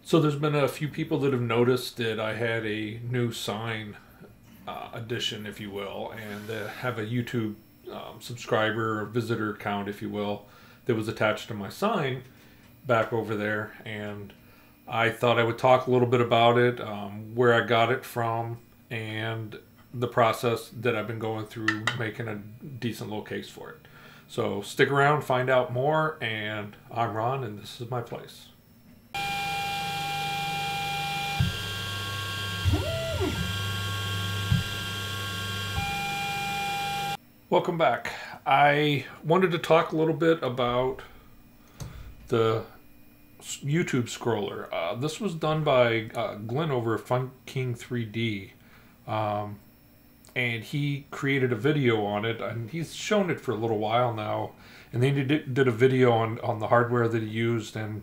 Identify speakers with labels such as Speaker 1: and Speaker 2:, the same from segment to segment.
Speaker 1: So there's been a few people that have noticed that I had a new sign addition, if you will, and have a YouTube subscriber or visitor account, if you will, that was attached to my sign back over there. And I thought I would talk a little bit about it, where I got it from, and the process that I've been going through making a decent little case for it. So stick around, find out more, and I'm Ron, and this is my place. Welcome back. I wanted to talk a little bit about the YouTube scroller. This was done by Glenn over at Fun King 3D, and he created a video on it, and he's shown it for a little while now. And then he did a video on the hardware that he used and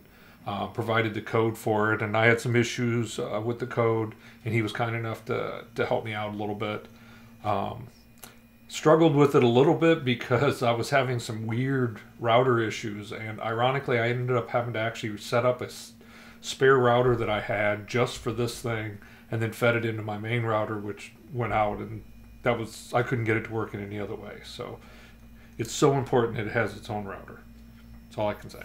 Speaker 1: provided the code for it. And I had some issues with the code, and he was kind enough to help me out a little bit. Struggled with it a little bit because I was having some weird router issues, and ironically I ended up having to actually set up a spare router that I had just for this thing, and then fed it into my main router, which went out, and I couldn't get it to work in any other way. So it's so important that it has its own router. That's all I can say.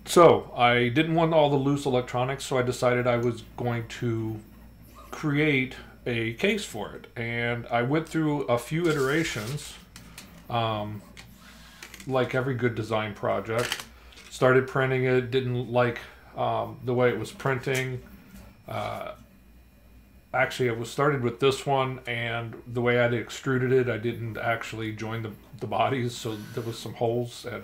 Speaker 1: So I didn't want all the loose electronics, so I decided I was going to create a case for it, and I went through a few iterations, like every good design project. Started printing it, didn't like the way it was printing. Actually, I was started with this one, and the way I extruded it, I didn't actually join the bodies, so there was some holes, and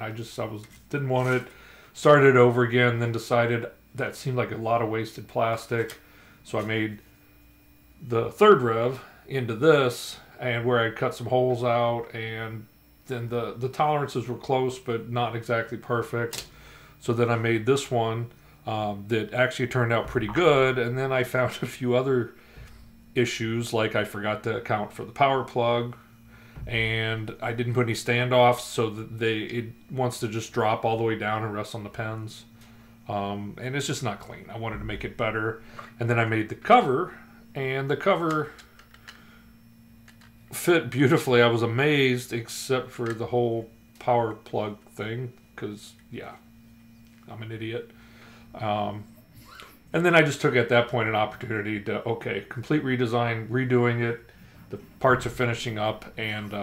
Speaker 1: didn't want it. Started over again, then decided that seemed like a lot of wasted plastic, so I made the third rev into this, and where I cut some holes out, and then the tolerances were close but not exactly perfect. So then I made this one that actually turned out pretty good, and then I found a few other issues, like I forgot to account for the power plug, and I didn't put any standoffs, so that it wants to just drop all the way down and rest on the pins, and it's just not clean. I wanted to make it better, and then I made the cover, and the cover fit beautifully. I was amazed, except for the whole power plug thing, because, yeah, I'm an idiot. And then I just took at that point an opportunity to, okay, complete redesign, redoing it. The parts are finishing up, and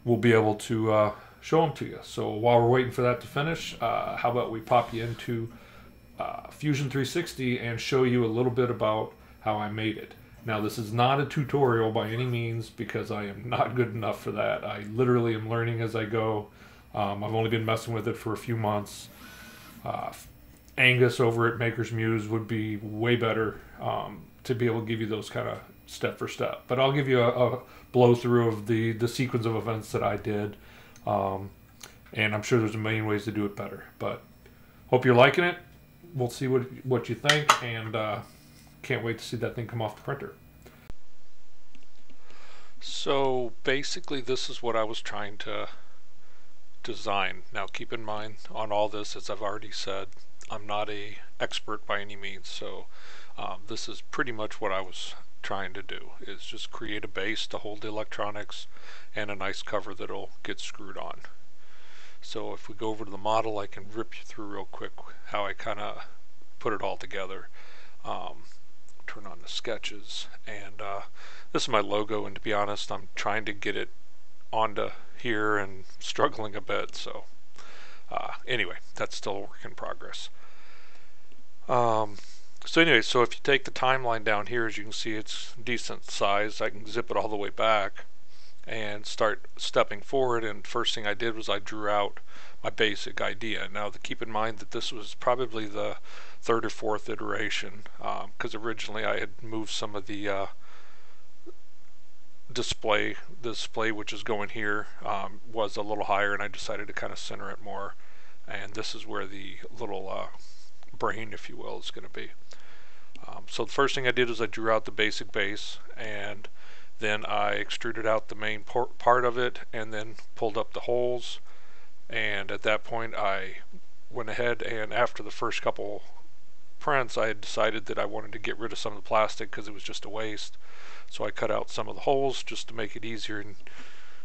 Speaker 1: we'll be able to show them to you. So while we're waiting for that to finish, how about we pop you into Fusion 360 and show you a little bit about how I made it. Now, this is not a tutorial by any means, because I am not good enough for that. I literally am learning as I go. I've only been messing with it for a few months. Angus over at Maker's Muse would be way better to be able to give you those kind of step for step. But I'll give you a blow through of the sequence of events that I did. And I'm sure there's a million ways to do it better. But hope you're liking it. We'll see what you think, and can't wait to see that thing come off the printer. So basically this is what I was trying to design. Now keep in mind on all this, as I've already said, I'm not an expert by any means, so this is pretty much what I was trying to do, is just create a base to hold the electronics and a nice cover that'll get screwed on. So if we go over to the model, I can rip you through real quick how I kind of put it all together. Turn on the sketches, and this is my logo, and to be honest, I'm trying to get it onto here and struggling a bit, so anyway, that's still a work in progress. So anyway, so if you take the timeline down here, as you can see, it's decent size. I can zip it all the way back and start stepping forward, and first thing I did was I drew out my basic idea. Now keep in mind that this was probably the third or fourth iteration, because originally I had moved some of the display which is going here was a little higher, and I decided to kind of center it more, and this is where the little brain, if you will, is going to be. So the first thing I did is I drew out the basic base, and then I extruded out the main part of it, and then pulled up the holes, and at that point I went ahead and after the first couple prints, I had decided that I wanted to get rid of some of the plastic because it was just a waste. So I cut out some of the holes just to make it easier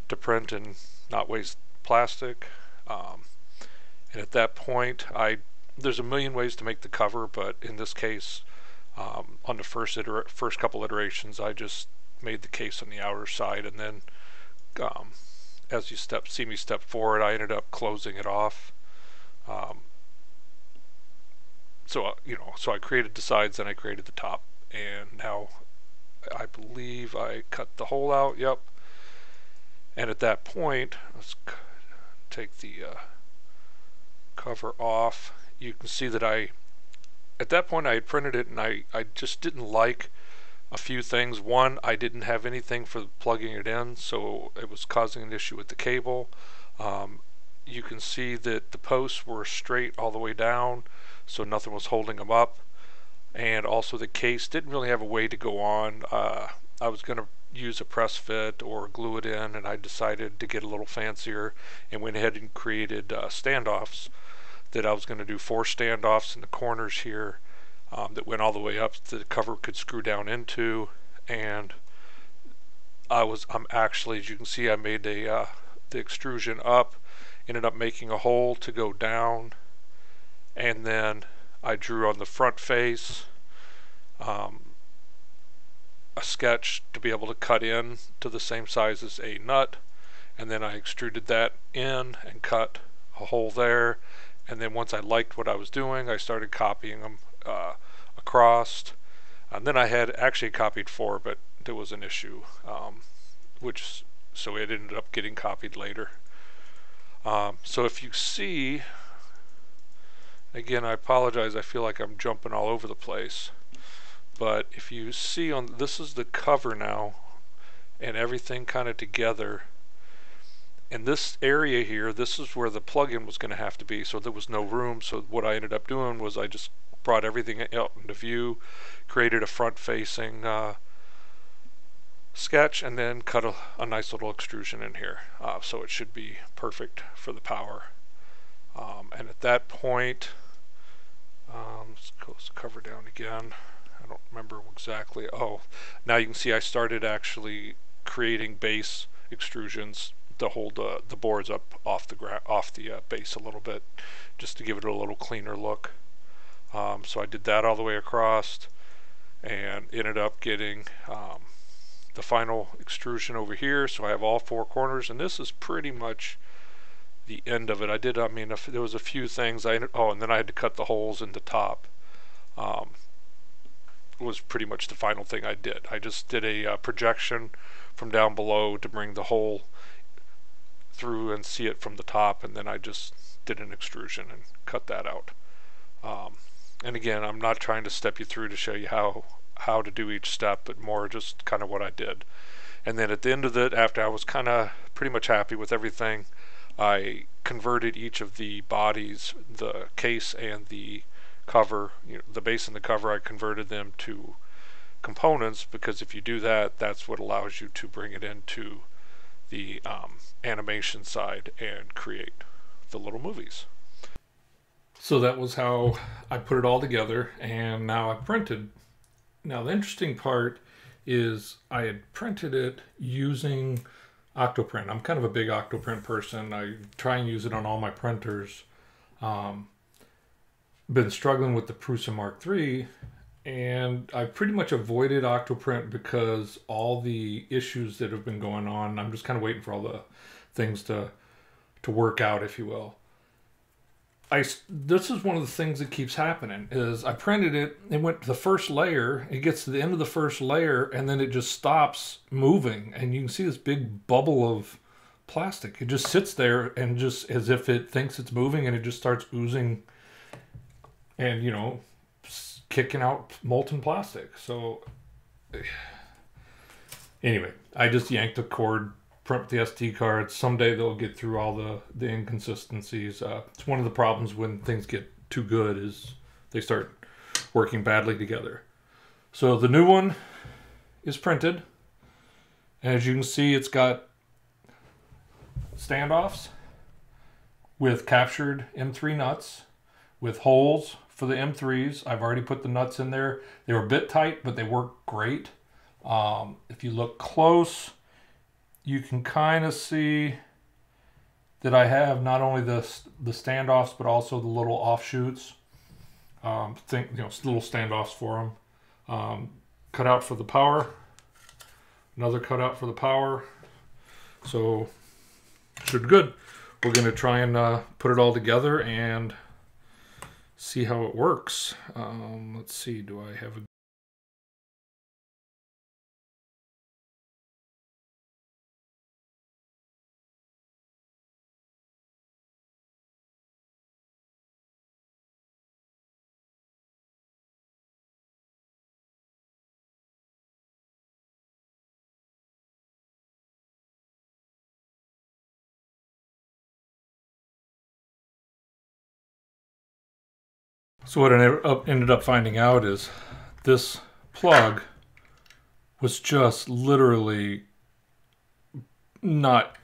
Speaker 1: to print and not waste plastic. And at that point, there's a million ways to make the cover, but in this case, on the first couple iterations, I just made the case on the outer side, and then as you see me step forward, I ended up closing it off. So I created the sides, then I created the top, and now I believe I cut the hole out. Yep. And at that point, let's take the cover off. You can see that at that point I had printed it, and I just didn't like a few things. One, I didn't have anything for plugging it in, so it was causing an issue with the cable. You can see that the posts were straight all the way down, so nothing was holding them up. And also the case didn't really have a way to go on. I was going to use a press fit or glue it in, and I decided to get a little fancier and went ahead and created standoffs. That I was going to do 4 standoffs in the corners here that went all the way up that the cover could screw down into. And I'm actually, as you can see, I made the extrusion up, ended up making a hole to go down, and then I drew on the front face a sketch to be able to cut in to the same size as a nut, and then I extruded that in and cut a hole there. And then once I liked what I was doing, I started copying them across. And then I had actually copied 4, but there was an issue, so it ended up getting copied later. So if you see, again, I apologize, I feel like I'm jumping all over the place. But if you see this is the cover now, and everything kind of together. In this area here, this is where the plug-in was going to have to be, so there was no room. So what I ended up doing was I just brought everything out into view, created a front-facing sketch, and then cut a nice little extrusion in here. So it should be perfect for the power. And at that point, let's close the cover down again. I don't remember exactly. Oh, now you can see I started actually creating base extrusions to hold the boards up off the base a little bit, just to give it a little cleaner look. So I did that all the way across, and ended up getting the final extrusion over here. So I have all 4 corners, and this is pretty much the end of it. There was a few things and then I had to cut the holes in the top. Was pretty much the final thing I did. I just did a projection from down below to bring the hole through and see it from the top, and then I just did an extrusion and cut that out. And again, I'm not trying to step you through to show you how to do each step, but more just kind of what I did. And then at the end of it, after I was kind of pretty much happy with everything, I converted each of the bodies, the case and the cover, the base and the cover, I converted them to components, because if you do that, that's what allows you to bring it into the animation side and create the little movies. So that was how I put it all together, and now I printed. Now the interesting part is I had printed it using Octoprint. I'm kind of a big Octoprint person. I try and use it on all my printers. Been struggling with the Prusa Mark III, and I pretty much avoided Octoprint because all the issues that have been going on, I'm just kind of waiting for all the things to work out, if you will. This is one of the things that keeps happening, is I printed it, it went to the first layer, it gets to the end of the first layer, and then it just stops moving, and you can see this big bubble of plastic. It just sits there, and just as if it thinks it's moving, and it just starts oozing and, kicking out molten plastic. So anyway, I just yanked the cord, print the SD cards. Someday they'll get through all the inconsistencies. It's one of the problems when things get too good, is they start working badly together. So the new one is printed, and as you can see, it's got standoffs with captured M3 nuts. with holes for the M3s. I've already put the nuts in there. They were a bit tight, but they work great. If you look close, you can kind of see that I have not only the standoffs, but also the little offshoots. Little standoffs for them. Cutout for the power. Another cutout for the power. So, should be good. We're going to try and put it all together and see how it works. Let's see, do I have a... So what I ended up finding out is this plug was just literally not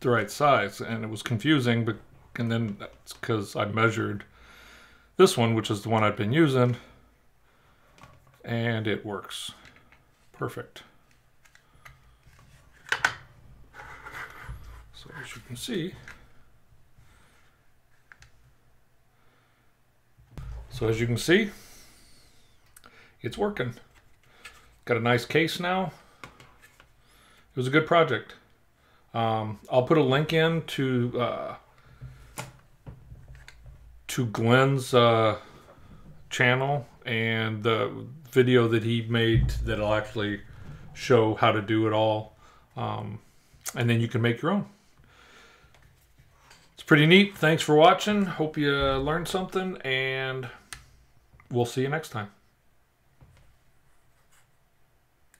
Speaker 1: the right size, and it was confusing. And then that's because I measured this one, which is the one I've been using, and it works perfect. So as you can see, it's working. Got a nice case now. It was a good project. I'll put a link in to Glenn's channel and the video that he made that'll actually show how to do it all. And then you can make your own. It's pretty neat. Thanks for watching. Hope you learned something, and we'll see you next time.